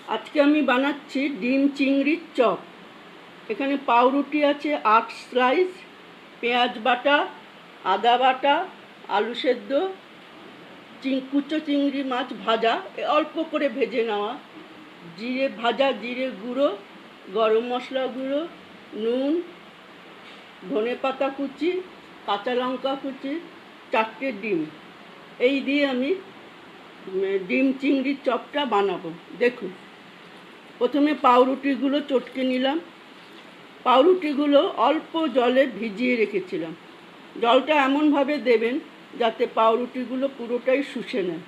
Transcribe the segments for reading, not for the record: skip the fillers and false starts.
আজকে আমি বানাচ্ছি ডিম চিংড়ির চপ। এখানে পাউরুটি আছে 8 স্লাইস, পেঁয়াজ বাটা, আদা বাটা, আলু সেদ্ধ, কুচো চিংড়ি মাছ ভাজা, অল্প করে ভেজে নেওয়া, জিরে গুঁড়ো, গরম মশলা গুঁড়ো, নুন, ধনে পাতা কুচি, কাঁচা লঙ্কা কুচি, 4টে ডিম। এই দিয়ে আমি ডিম চিংড়ির চপটা বানাবো। দেখুন, প্রথমে পাউরুটিগুলো চটকে নিলাম। পাউরুটিগুলো অল্প জলে ভিজিয়ে রেখেছিলাম। জলটা এমনভাবে দেবেন যাতে পাউরুটিগুলো পুরোটাই শুষে নেয়।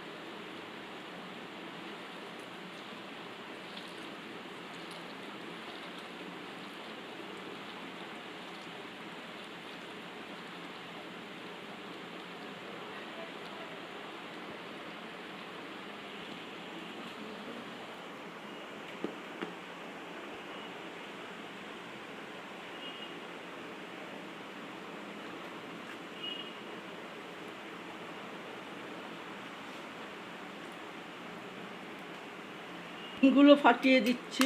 ডিমগুলো ফাটিয়ে দিচ্ছি।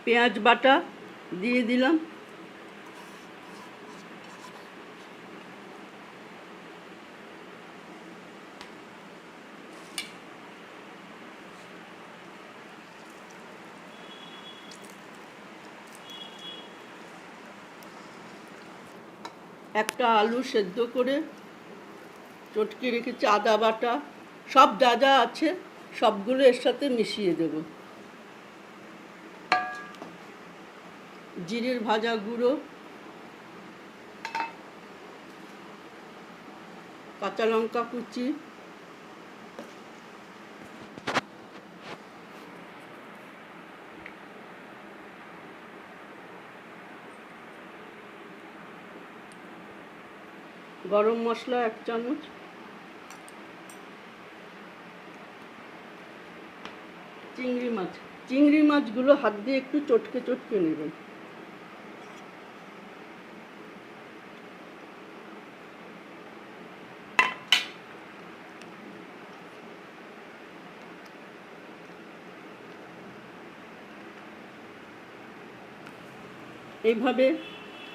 পেঁয়াজ বাটা দিয়ে দিলাম। একটা আলু সেদ্ধ করে চটকে রেখেছি, আদা বাটা, সব যা যা আছে সবগুলো এর সাথে মিশিয়ে দেব। জিরের ভাজা গুঁড়ো, কাঁচা লঙ্কা কুচি, গরম মশলা 1 চামচ, চিংড়ি মাছগুলো হাত দিয়ে একটু চটকে চটকে নেবেন। এইভাবে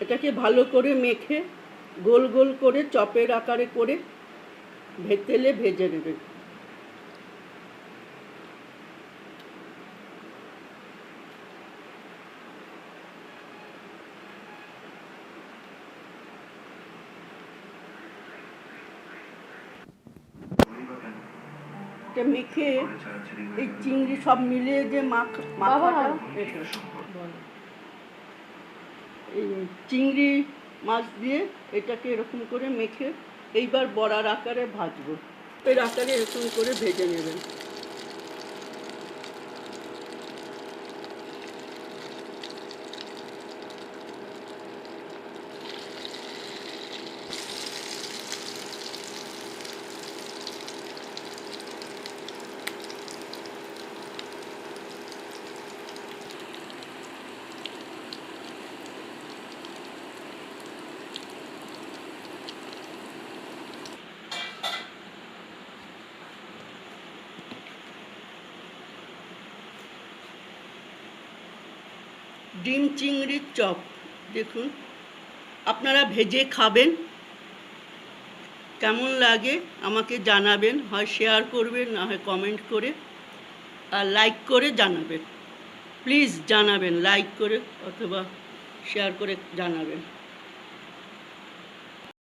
এটাকে ভালো করে মেখে গোল গোল করে চপের আকারে করে তেলে ভেজে নেবেন। মেখে এই চিংড়ি সব মিলিয়ে যে মাখাটা, এই চিংড়ি মাছ দিয়ে এটাকে এরকম করে মেখে এইবার বড়ার আকারে ভাজবো। এর আকারে এরকম করে ভেজে নেবেন। ডিম চিংড়ির চপ দেখুন, আপনারা ভেজে খাবেন, কেমন লাগে আমাকে জানাবেন, হয় শেয়ার করবেন, না হয় কমেন্ট করে, আর লাইক করে জানাবেন। প্লিজ জানাবেন, লাইক করে অথবা শেয়ার করে জানাবেন।